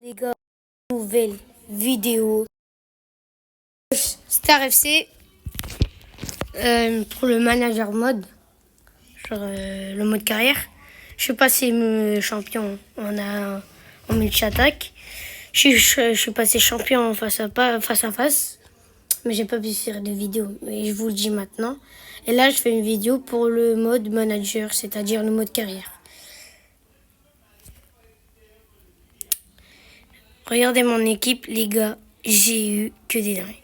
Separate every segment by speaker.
Speaker 1: Les gars, nouvelle vidéo Star FC pour le manager mode, sur le mode carrière. Je suis passé champion en multi-attaque. Je suis passé champion face à face, mais j'ai pas pu faire de vidéo. Mais je vous le dis maintenant. Et là, je fais une vidéo pour le mode manager, c'est-à-dire le mode carrière. Regardez mon équipe, les gars, j'ai eu que des dingues.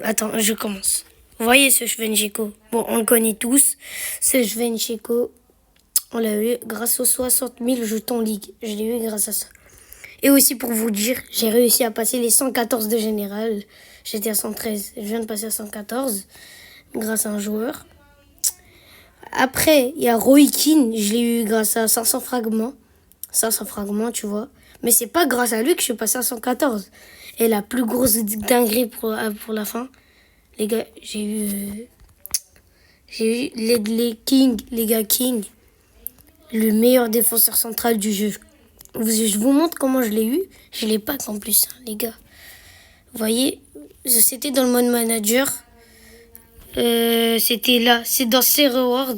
Speaker 1: Attends, je commence. Vous voyez ce Shevchenko? Bon, on le connaît tous. Ce Shevchenko, on l'a eu grâce aux 60 000 jetons Ligue. Je l'ai eu grâce à ça. Et aussi pour vous dire, j'ai réussi à passer les 114 de général. J'étais à 113. Je viens de passer à 114 grâce à un joueur. Après, il y a Roy Keane. Je l'ai eu grâce à 500 fragments. 500 fragments, tu vois. Mais c'est pas grâce à lui que je suis passé à 114. Et la plus grosse dinguerie pour la fin, les gars, j'ai eu les gars King, le meilleur défenseur central du jeu. Je vous montre comment je l'ai eu. Je l'ai pas qu'en plus, hein, les gars. Vous voyez, c'était dans le mode manager. C'était là, c'est dans ces rewards.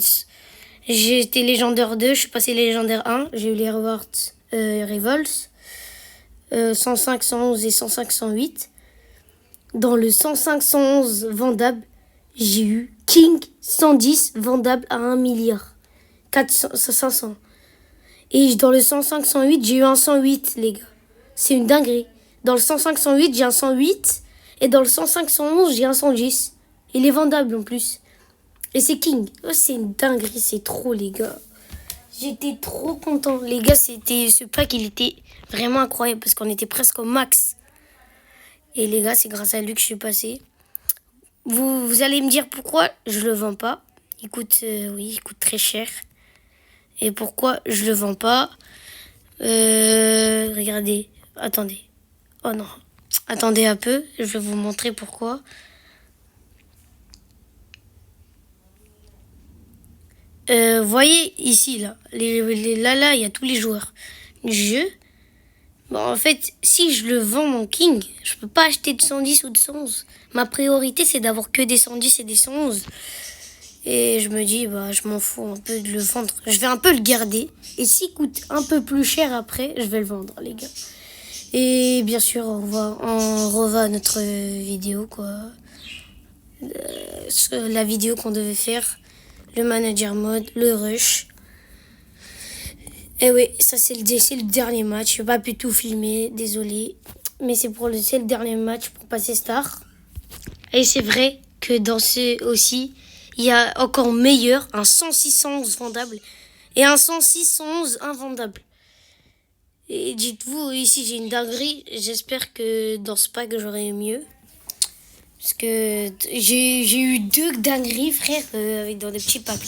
Speaker 1: J'étais légendaire 2, je suis passé légendaire 1. J'ai eu les rewards Revolts. 105, 111 et 105, 108. Dans le 105, 111 vendable, j'ai eu King 110 vendable à 1 milliard. 500. Et dans le 105, 108, j'ai eu un 108, les gars. C'est une dinguerie. Dans le 105, 108, j'ai un 108. Et dans le 105, 111, j'ai un 110. Il est vendable en plus. Et c'est King. Oh, c'est une dinguerie, c'est trop, les gars. J'étais trop content. Les gars, ce pack, il était vraiment incroyable parce qu'on était presque au max. Et les gars, c'est grâce à lui que je suis passé. Vous allez me dire pourquoi je le vends pas. Il coûte très cher. Et pourquoi je le vends pas? Regardez. Attendez. Oh non. Attendez un peu. Je vais vous montrer pourquoi. Voyez ici, là. Là, il y a tous les joueurs du jeu. Bon, en fait, si je le vends, mon King, je peux pas acheter de 110 ou de 111. Ma priorité, c'est d'avoir que des 110 et des 111. Et je me dis, je m'en fous un peu de le vendre. Je vais un peu le garder. Et s'il coûte un peu plus cher après, je vais le vendre, les gars. Et bien sûr, on revoit notre vidéo, quoi. La vidéo qu'on devait faire. Le manager mode, le rush. Et oui, ça c'est le dernier match. Je n'ai pas pu tout filmer, désolé. Mais c'est le dernier match pour passer star. Et c'est vrai que dans ce aussi, il y a encore meilleur, un 106-111 vendable et un 106-111 invendable. Et dites-vous, ici j'ai une dinguerie. J'espère que dans ce pack j'aurai mieux. Parce que j'ai eu 2 dingueries, frère, dans des petits packs.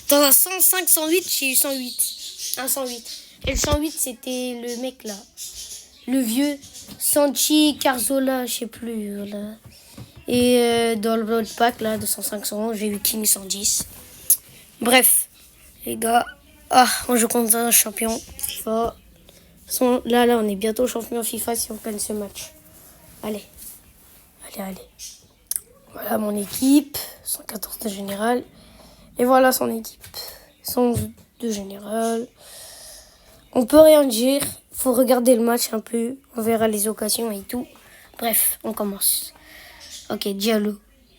Speaker 1: Dans un 105-108, j'ai eu 108. Un 108. Et le 108, c'était le mec là. Le vieux Sanchi Carzola, je sais plus. Voilà. Et dans l'autre pack là, de 105-111, j'ai eu King 110. Bref, les gars. On joue contre un champion FIFA. Là, on est bientôt champion FIFA si on gagne ce match. Allez. Voilà mon équipe. 114 de général. Et voilà son équipe. 111 de général. On peut rien dire. Faut regarder le match un peu. On verra les occasions et tout. Bref, on commence. Ok, Diallo.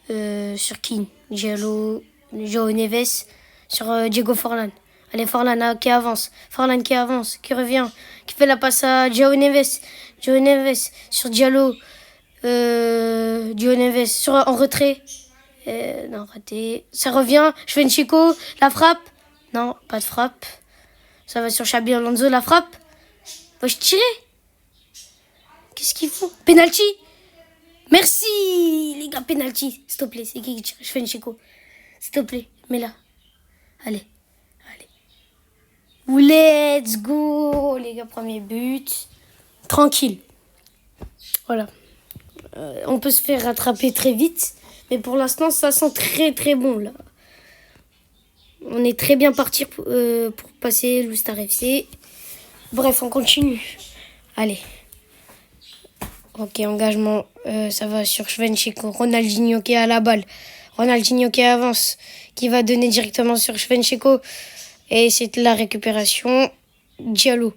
Speaker 1: Sur King. Diallo. João Neves. Sur Diego Forlan. Allez, Forlan qui avance. Forlan qui avance. Qui revient. Qui fait la passe à João Neves. João Neves. Sur Diallo. João Neves. En retrait. Non, raté. Ça revient. Shevchenko. La frappe. Non, pas de frappe. Ça va sur Xabi Alonso. La frappe. Va-je tirer? Qu'est-ce qu'il faut? Penalty. Merci, les gars, penalty. S'il te plaît, c'est qui tire? Shevchenko. S'il te plaît, mets-la. Allez. Let's go, les gars, premier but. Tranquille. Voilà. On peut se faire rattraper très vite. Mais pour l'instant, ça sent très très bon, là. On est très bien parti pour passer le Star FC. Bref, on continue. Allez. Ok, engagement. Ça va sur Shevchenko. Ronaldinho qui est à la balle. Ronaldinho qui avance. Qui va donner directement sur Shevchenko. Et c'est la récupération. Diallo.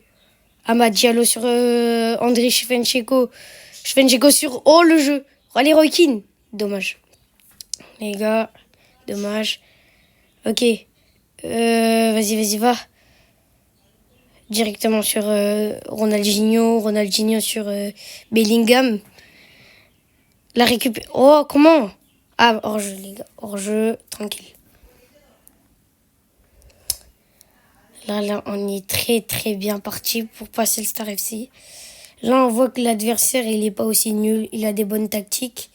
Speaker 1: Amad Diallo sur Andriy Shevchenko. Shevchenko sur... Oh, le jeu. Allez, Roy Keane. Dommage. Les gars, dommage. Ok. Vas-y, va. Directement sur Ronaldinho. Ronaldinho sur Bellingham. La récup... Oh, comment? Ah, hors-jeu, les gars. Hors-jeu, tranquille. Là, on est très, très bien parti pour passer le Star FC. Là, on voit que l'adversaire, il n'est pas aussi nul. Il a des bonnes tactiques.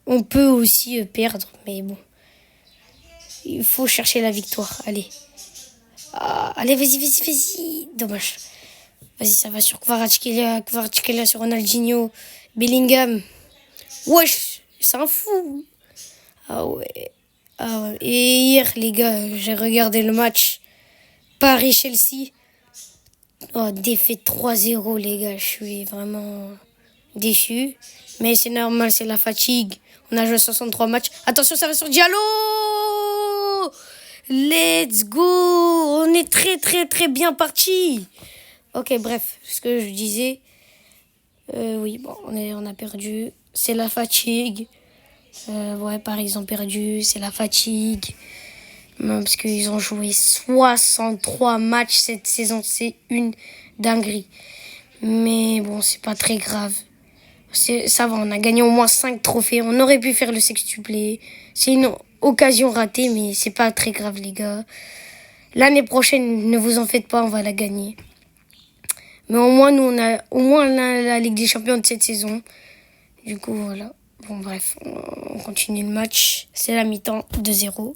Speaker 1: On peut aussi perdre, mais bon. Il faut chercher la victoire. Allez. Ah, allez, vas-y. Dommage. Vas-y, ça va sur Kvaratskhelia sur Ronaldinho. Bellingham. Wesh, c'est un fou. Ah ouais. Et hier, les gars, j'ai regardé le match Paris-Chelsea. Oh, défaite 3-0, les gars. Je suis vraiment déçu. Mais c'est normal, c'est la fatigue. On a joué 63 matchs. Attention, ça va sur Diallo. Let's go. On est très, très, très bien parti. Ok, bref, ce que je disais. Oui, bon, on a perdu. C'est la fatigue. Ouais, Paris, ils ont perdu. C'est la fatigue. Non, parce qu'ils ont joué 63 matchs cette saison. C'est une dinguerie. Mais bon, c'est pas très grave. Ça va, on a gagné au moins 5 trophées. On aurait pu faire le sextuplé. C'est une occasion ratée, mais c'est pas très grave, les gars. L'année prochaine, ne vous en faites pas, on va la gagner. Mais au moins, nous, on a au moins la Ligue des Champions de cette saison. Du coup, voilà. Bon, bref, on continue le match. C'est la mi-temps, 2-0.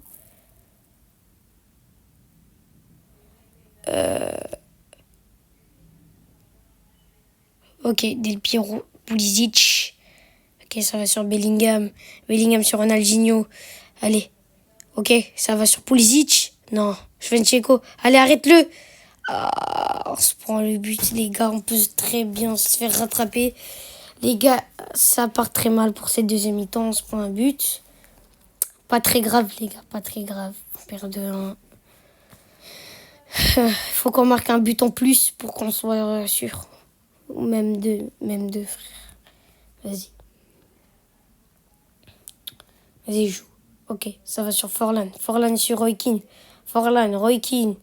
Speaker 1: Ok, Del Piero, Pulisic. Ok, ça va sur Bellingham. Bellingham sur Ronaldinho. Allez. Ok, ça va sur Pulisic. Non, Shevchenko. Allez, arrête-le. Ah, on se prend le but, les gars. On peut très bien se faire rattraper. Les gars, ça part très mal pour cette deuxième mi-temps. On se prend un but. Pas très grave, les gars. Pas très grave. On perd 2-1. Il faut qu'on marque un but en plus pour qu'on soit sûr. Ou même deux, frère. Vas-y. Vas-y, joue. Ok, ça va sur Forlan. Forlan sur Roy Keane. Roy Keane.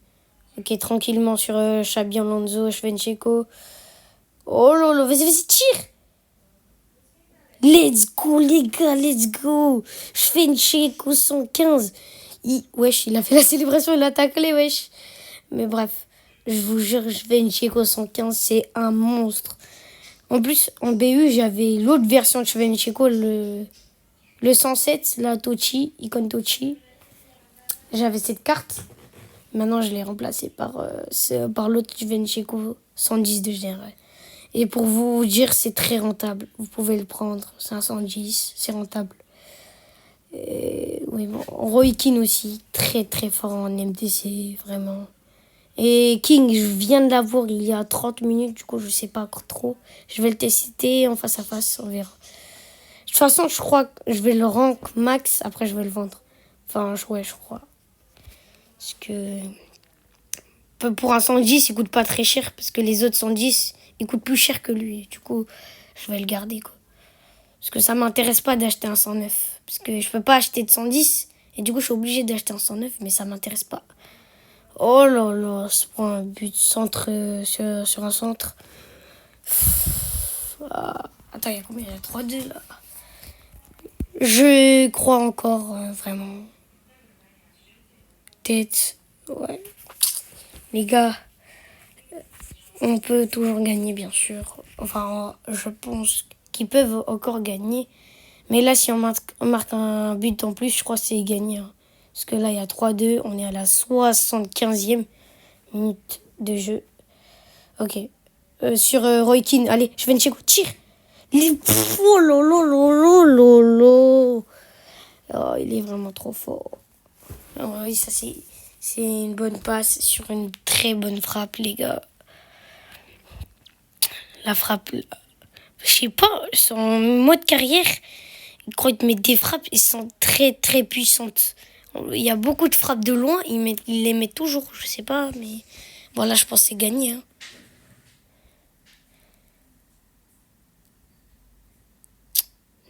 Speaker 1: Ok, tranquillement sur Xabi Alonso, Shevchenko. Oh là là, vas-y, tire. Let's go, les gars, let's go. Shevchenko 115. Wesh, il a fait la célébration, il a taclé, wesh. Mais bref, je vous jure, Shevchenko 115, c'est un monstre. En plus, en BU, j'avais l'autre version de Shevchenko, le 107, la Tochi, Icon Tochi. J'avais cette carte. Maintenant, je l'ai remplacée par l'autre Shevchenko 110 de général. Et pour vous dire, c'est très rentable. Vous pouvez le prendre. C'est un 110, c'est rentable. Oui, bon. Roy Keane aussi, très très fort en MDC, vraiment. Et King, je viens de l'avoir il y a 30 minutes, du coup, je sais pas encore trop. Je vais le tester en face à face, on verra. De toute façon, je crois que je vais le rank max, après je vais le vendre. Enfin, ouais, je crois. Parce que pour un 110, il coûte pas très cher, parce que les autres 110, ils coûtent plus cher que lui. Du coup, je vais le garder, quoi. Parce que ça m'intéresse pas d'acheter un 109. Parce que je peux pas acheter de 110, et du coup, je suis obligée d'acheter un 109, mais ça m'intéresse pas. Oh là là, c'est pour un but centre sur un centre. Attends, il y a combien? Il y a 3-2 là. Je crois encore, vraiment. Tête, ouais. Les gars, on peut toujours gagner, bien sûr. Enfin, je pense qu'ils peuvent encore gagner. Mais là, si on marque un but en plus, je crois que c'est gagné. Hein. Parce que là, il y a 3-2. On est à la 75e minute de jeu. Ok. Sur Roy Keane. Allez, je vais checker. Tire. Oh lolo lolo lolo. Oh, il est vraiment trop fort. Oh, oui, ça c'est une bonne passe sur une très bonne frappe, les gars. La frappe. Je sais pas, son mode carrière, quand il met des frappes, ils sont très très puissantes. Il y a beaucoup de frappes de loin, il les met toujours, je sais pas, mais voilà, je pense que c'est gagné. Hein.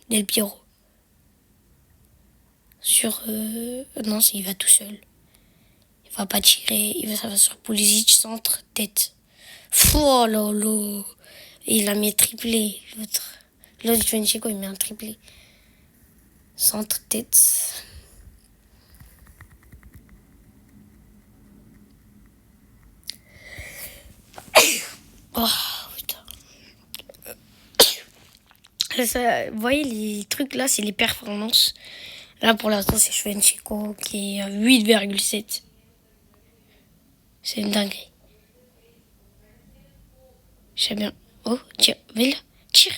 Speaker 1: Del Piero. Non, il va tout seul. Il va pas tirer, ça va sur Pulisic, centre, tête. Oh là là. Il a mis triplé, l'autre. L'autre, Juvencheco, il met un triplé. Centre, tête. Oh, putain. Vous voyez, les trucs là, c'est les performances. Là, pour l'instant, c'est Juvencheco qui est à 8,7. C'est une dinguerie. Je sais bien. Oh, tiens, Villa, tire.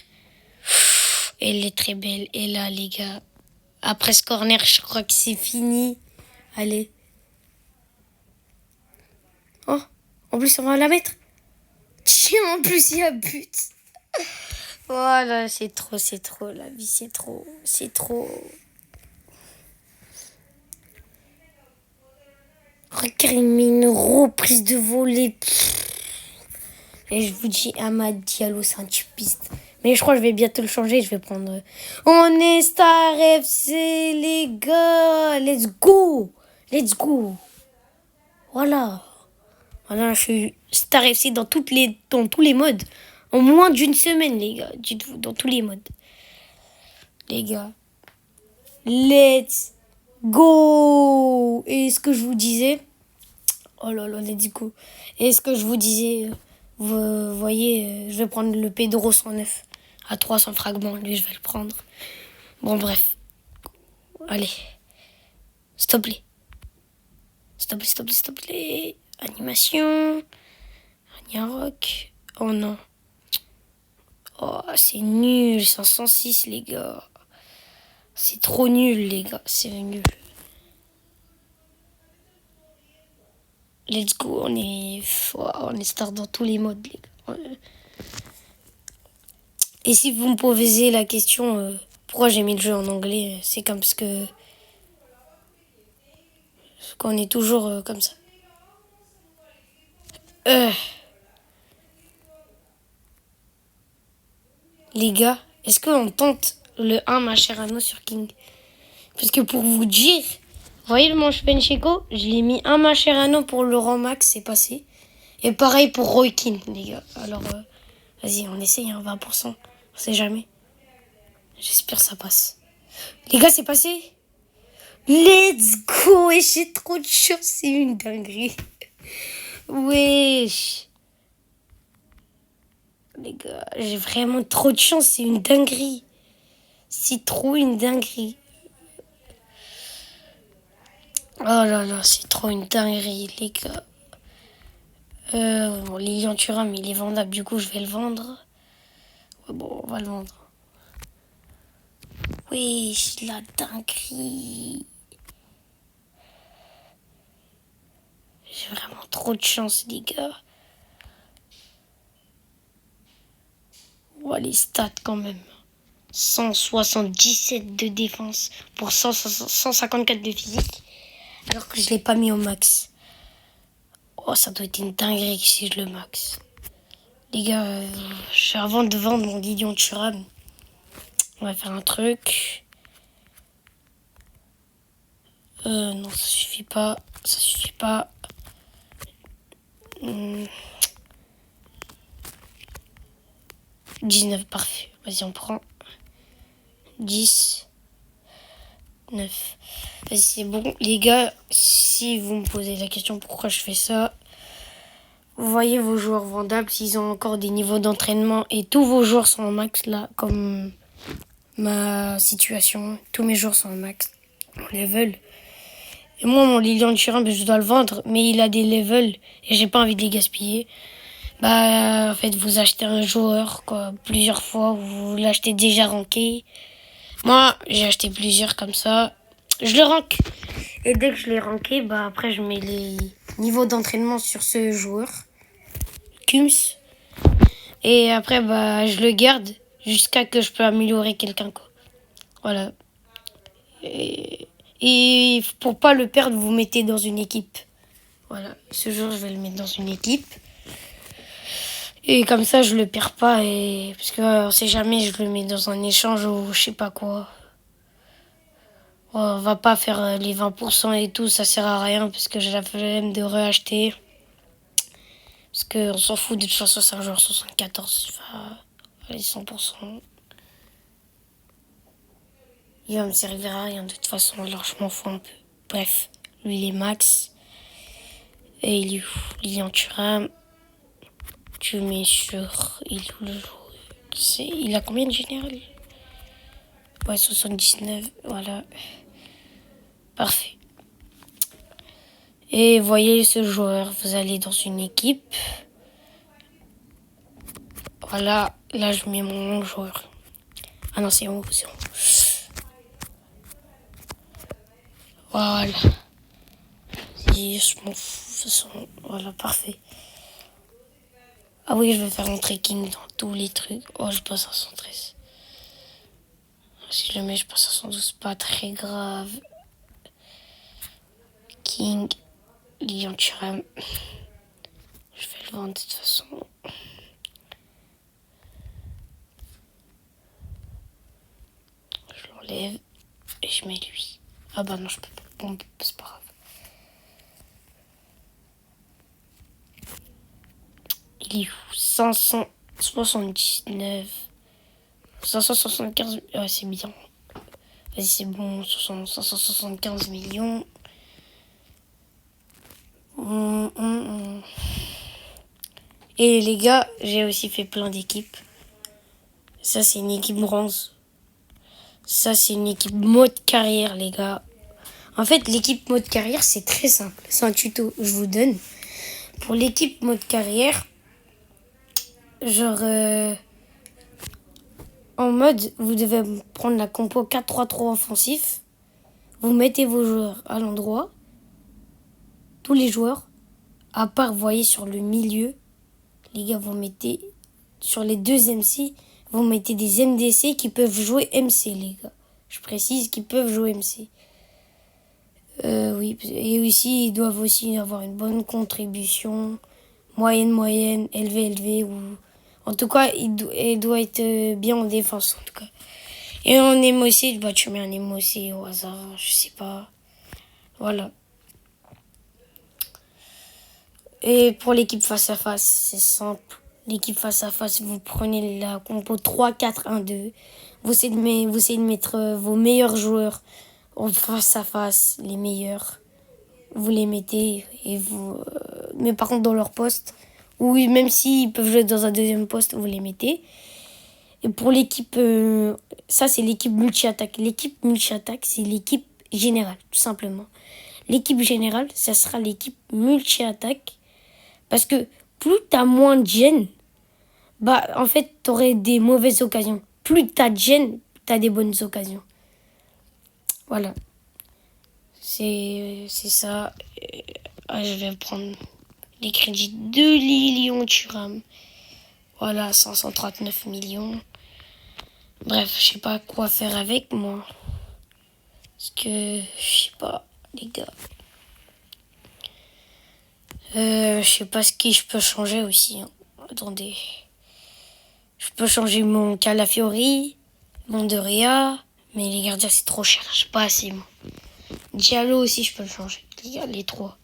Speaker 1: Elle est très belle. Et là, les gars, après ce corner, je crois que c'est fini. Allez. Oh, en plus, on va la mettre. Tiens, en plus, il y a but. Voilà, c'est trop, la vie, c'est trop. Regarde, il met une reprise de volée. Et je vous dis, Amad Diallo, c'est un typiste. Mais je crois que je vais bientôt le changer. Je vais prendre. On est Star FC, les gars. Let's go. Voilà. Voilà, je suis Star FC dans tous les modes. En moins d'une semaine, les gars. Dites-vous, dans tous les modes. Les gars. Let's go. Et ce que je vous disais. Oh là là, let's go. Et ce que je vous disais. Vous voyez, je vais prendre le Pedro 109 à 300 fragments. Lui, je vais le prendre. Bon, bref. Allez. Stop les. Animation. Ragnarok. Oh non. Oh, c'est nul. 506, les gars. C'est trop nul, les gars. C'est nul. Let's go. On est star dans tous les modes, les gars. Et si vous me posez la question pourquoi j'ai mis le jeu en anglais, c'est comme parce qu'on est toujours comme ça. Les gars, est-ce qu'on tente le 1 Mascherano sur King? Parce que pour vous dire, vous voyez le manche Bencheko, je l'ai mis 1 Mascherano pour le rang max, c'est passé. Et pareil pour Roy Keane, les gars. Alors, vas-y, on essaye, 20%. On sait jamais. J'espère que ça passe. Les gars, c'est passé. Let's go. Et j'ai trop de chance, c'est une dinguerie. Wesh. Les gars, j'ai vraiment trop de chance, c'est une dinguerie. C'est trop une dinguerie. Oh là là, c'est trop une dinguerie, les gars. Bon, Lilian Thuram, il est vendable, du coup, je vais le vendre. Ouais, bon, on va le vendre. Wesh, la dinguerie. J'ai vraiment trop de chance, les gars. Oh, les stats, quand même. 177 de défense pour 154 de physique. Alors que je ne l'ai pas mis au max. Oh, ça doit être une dinguerie si je le max. Les gars, avant de vendre mon Lilian Thuram, on va faire un truc. Non, ça suffit pas. 19, parfait. Vas-y, on prend 10, 9. Vas-y, c'est bon. Les gars, si vous me posez la question pourquoi je fais ça, vous voyez vos joueurs vendables, s'ils ont encore des niveaux d'entraînement et tous vos joueurs sont en max là, comme ma situation. Tous mes joueurs sont en max, en level. Et moi, mon Lilian Thuram, je dois le vendre, mais il a des levels et j'ai pas envie de les gaspiller. Bah, en fait, vous achetez un joueur, quoi, plusieurs fois, vous l'achetez déjà ranké. Moi, j'ai acheté plusieurs comme ça. Je le rank. Et dès que je l'ai ranké, bah, après, je mets les niveaux d'entraînement sur ce joueur. Kums. Et après, bah, je le garde jusqu'à que je peux améliorer quelqu'un, quoi. Voilà. Et pour pas le perdre, vous mettez dans une équipe. Voilà. Ce jour, je vais le mettre dans une équipe. Et comme ça, je le perds pas. Parce que on sait jamais, je le mets dans un échange ou je sais pas quoi. On va pas faire les 20% et tout, ça sert à rien parce que j'ai la flemme de reacheter. Parce qu'on s'en fout, de toute façon, c'est un joueur 74. Enfin, allez, 100%. Il va me servir à rien de toute façon, alors je m'en fous un peu. Bref, lui il est max. Et il est où? Lilian Thuram. Tu mets sur. Il est où le joueur? Il a combien de général? Ouais, 79, voilà. Parfait. Et voyez ce joueur, vous allez dans une équipe. Voilà, là je mets mon joueur. Ah non, c'est bon, c'est bon. Voilà. Et je m'en fous, voilà, parfait. Ah oui, je vais faire mon trekking dans tous les trucs. Oh, je passe à 113. Si je le mets, je passe à 112, pas très grave. King, Lilian Thuram. Je vais le vendre de toute façon. Je l'enlève et je mets lui. Ah bah non, je peux pas. Bon, c'est pas grave. Il est où? 579. 575. Ouais, c'est bien. Vas-y, c'est bon. 575 millions. Et les gars, j'ai aussi fait plein d'équipes. Ça, c'est une équipe bronze. Ça, c'est une équipe mode carrière, les gars. En fait, l'équipe mode carrière, c'est très simple. C'est un tuto que je vous donne. Pour l'équipe mode carrière, genre, en mode, vous devez prendre la compo 4-3-3 offensif. Vous mettez vos joueurs à l'endroit. Tous les joueurs. À part, vous voyez, sur le milieu, les gars, vous mettez sur les deux MC, vous mettez des MDC qui peuvent jouer MC, les gars. Je précise qu'ils peuvent jouer MC. Oui, et aussi, ils doivent aussi avoir une bonne contribution, moyenne, élevé, ou... En tout cas, il doit être bien en défense, en tout cas. Et en émotion, bah, tu mets un émotion au hasard, je sais pas. Voilà. Et pour l'équipe face à face, c'est simple. L'équipe face à face, vous prenez la compo 3-4-1-2. Vous essayez de mettre vos meilleurs joueurs en face à face, les meilleurs. Vous les mettez et vous... mais par contre dans leur poste, ou même s'ils peuvent jouer dans un deuxième poste, vous les mettez. Et pour l'équipe... ça, c'est l'équipe multi-attaque. L'équipe multi-attaque, c'est l'équipe générale, tout simplement. L'équipe générale, ça sera l'équipe multi-attaque. Parce que plus t'as moins de gènes, bah en fait t'aurais des mauvaises occasions. Plus t'as de gènes, t'as des bonnes occasions. Voilà. C'est ça. Je vais prendre les crédits de Lilian Thuram. Voilà, 539 millions. Bref, je sais pas quoi faire avec moi. Parce que, je sais pas, les gars. Je sais pas ce qui je peux changer aussi. Hein. Attendez. Je peux changer mon Calafiori, mon De Rea, mais les gardiens c'est trop cher, j'ai pas assez moi. Diallo aussi je peux le changer, les trois.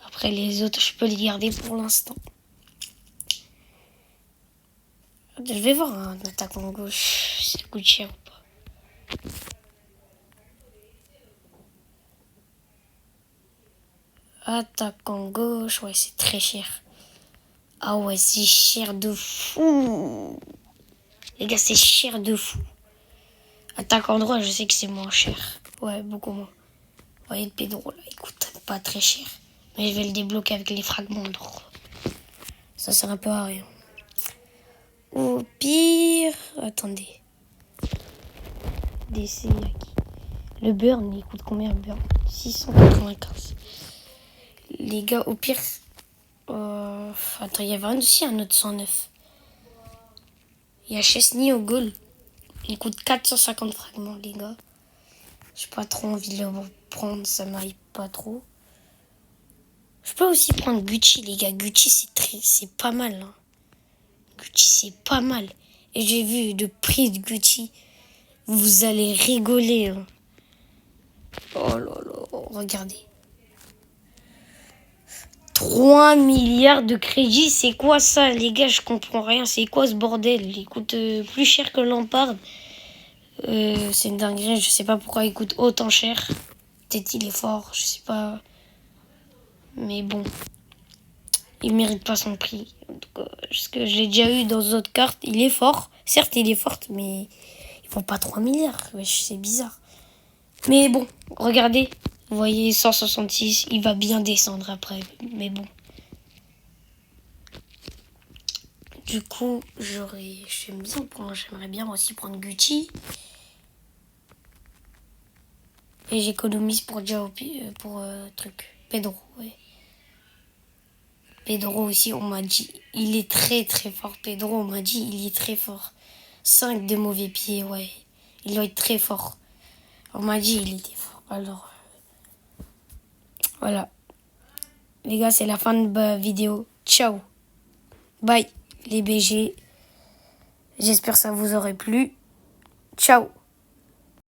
Speaker 1: Après les autres je peux les garder pour l'instant. Je vais voir un attaquant gauche, si ça coûte cher ou pas. Attaquant gauche, ouais c'est très cher. Ah ouais c'est cher de fou. Les gars c'est cher de fou. Attaquant droit je sais que c'est moins cher. Ouais beaucoup moins. Vous voyez le Pedro là, il coûte pas très cher. Mais je vais le débloquer avec les fragments d'or. Ça sert un peu à rien. Au pire... Attendez. DC le burn, il coûte combien le burn? 695. Les gars, au pire... Attends, il y avait aussi un autre 109. Il y a Chesney au goal. Il coûte 450 fragments, les gars. J'ai pas trop envie de le prendre, ça m'arrive pas trop. Je peux aussi prendre Gucci, les gars. Gucci, c'est pas mal. Hein. Gucci, c'est pas mal. Et j'ai vu le prix de Gucci. Vous allez rigoler. Hein. Oh là là, regardez. 3 milliards de crédits, c'est quoi ça, les gars? Je comprends rien. C'est quoi ce bordel? Il coûte plus cher que Lampard. C'est une dinguerie. Je sais pas pourquoi il coûte autant cher. Peut-être il est fort, je sais pas. Mais bon, il mérite pas son prix. En tout cas, parce que je l'ai déjà eu dans d'autres cartes. Il est fort. Certes, il est fort, mais il vaut pas 3 milliards. Wesh, c'est bizarre. Mais bon, regardez. Vous voyez, 166, il va bien descendre après. Mais bon. Du coup, j'aimerais bien aussi prendre Gucci. Et j'économise pour Pedro, ouais. Pedro aussi, on m'a dit, il est très très fort. Pedro, on m'a dit, il est très fort. 5 de mauvais pieds, ouais. Il doit être très fort. On m'a dit, il était fort. Alors, voilà. Les gars, c'est la fin de ma vidéo. Ciao. Bye, les BG. J'espère que ça vous aurait plu. Ciao.